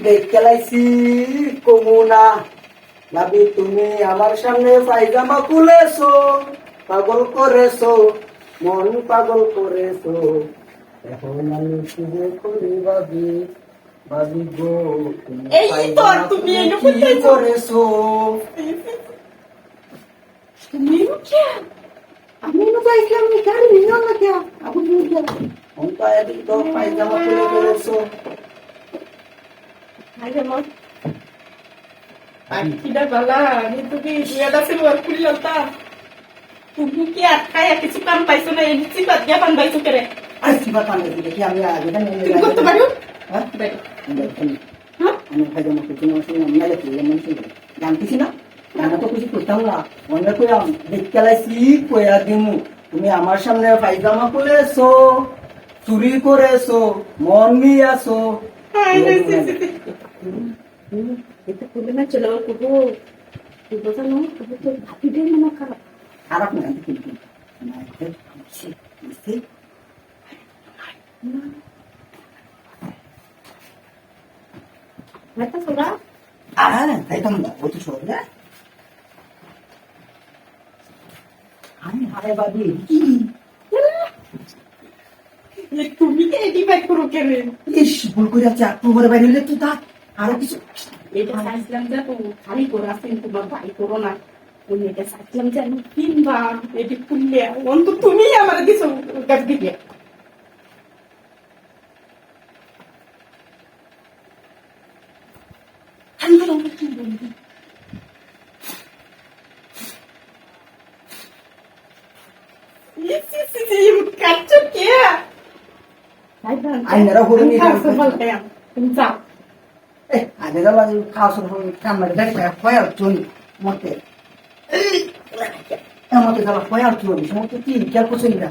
দেখলাইছি কমুনা ভাবি তুমি আমার সামনে পায়জামা খুলেছো, পাগল করেছো, মন পাগল করেছো। এখন আমি কি যে করি ভাবি, ভাবি গো তুমি এই তো পায়জামা তুমি খুলে এনে কি কোথায় করেছো? তুমি क्या আমি না চাইছিলাম আমি গাড়ি নিও না क्या अब नहीं क्या অন্তা এদিক তো পায়জামা খুলে ফেলেছো। আগে মত আকিদা বালা আমি তুমি দুয়াটা সে ওর খুললতা তুমি কি আটকায়া কিছু কাম পাইছো না এই নিচে বাদ দিয়া পান পাইছো করে আর কি বাতা নেই দেখি আমি আগে তুমি করতে পারো হ্যাঁ বেটা হ্যাঁ আমি পায়জামা খুলতে না শুনে আমি আগে তুই মন শুনে জানতিছি না জানা তো কিছু করতাম না মনে কইলাম দেখলাইছি কইয়া দিমু তুমি আমার সামনে পায়জামা খুলেছো, চুরি করেছো, মন নিয়েছো। এটা খুলে না চলো কুকু কুকু জানো কুকু তো ভাবি দে না খারাপ খারাপ না কিন্তু না এটা সে Mata sudah? তাইতাম না অত সহজ না আমি হারে বাদি কি ये तुम्ही काय डिफाइट करू केले ইস ভুল করে আছে একটু ঘরে বাইরে হলে তুই তা আরো কিছু এটা সাইছিলাম যে তো খালি করে আসেন তোমার ভাই করো না তুমি এটা সাইছিলাম যে আমি তিনবার এটি খুললে অন্ত তুমি আমার দিছো গাছ দিবে আমি বললাম কি বলবি কাচ্চো কে আইনারা করে নিয়ে তুমি যাও আগে যাবা খাওয়া শুরু কামড় দেখে কয়ার চুন মতে মতে যাবা কয়ার চুন সমস্ত কি কেউ কুচুন না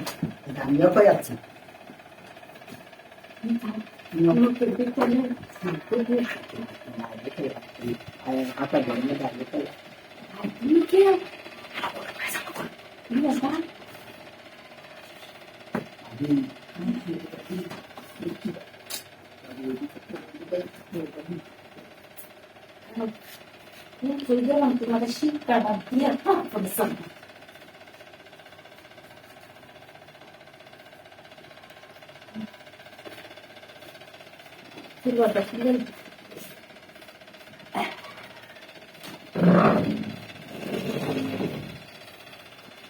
আমিও কয়াচ্ছি apa jadinya dari itu Mikir. Ini kerja untuk ada syika dan dia apa besar. Keluar dari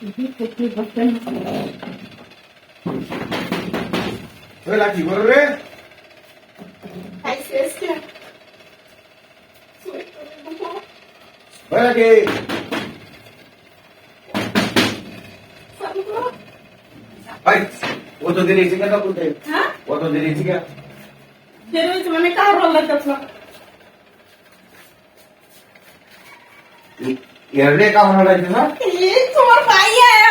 ini kecil bahkan. lagi baru deh. Hai sis. Lagi. Hai, waktu diri sih kan aku deh. Hah? Waktu diri sih kan. Jadi cuma nak karo lah tu. Ya deh kamu lagi na? Ih, cuma bahaya ya,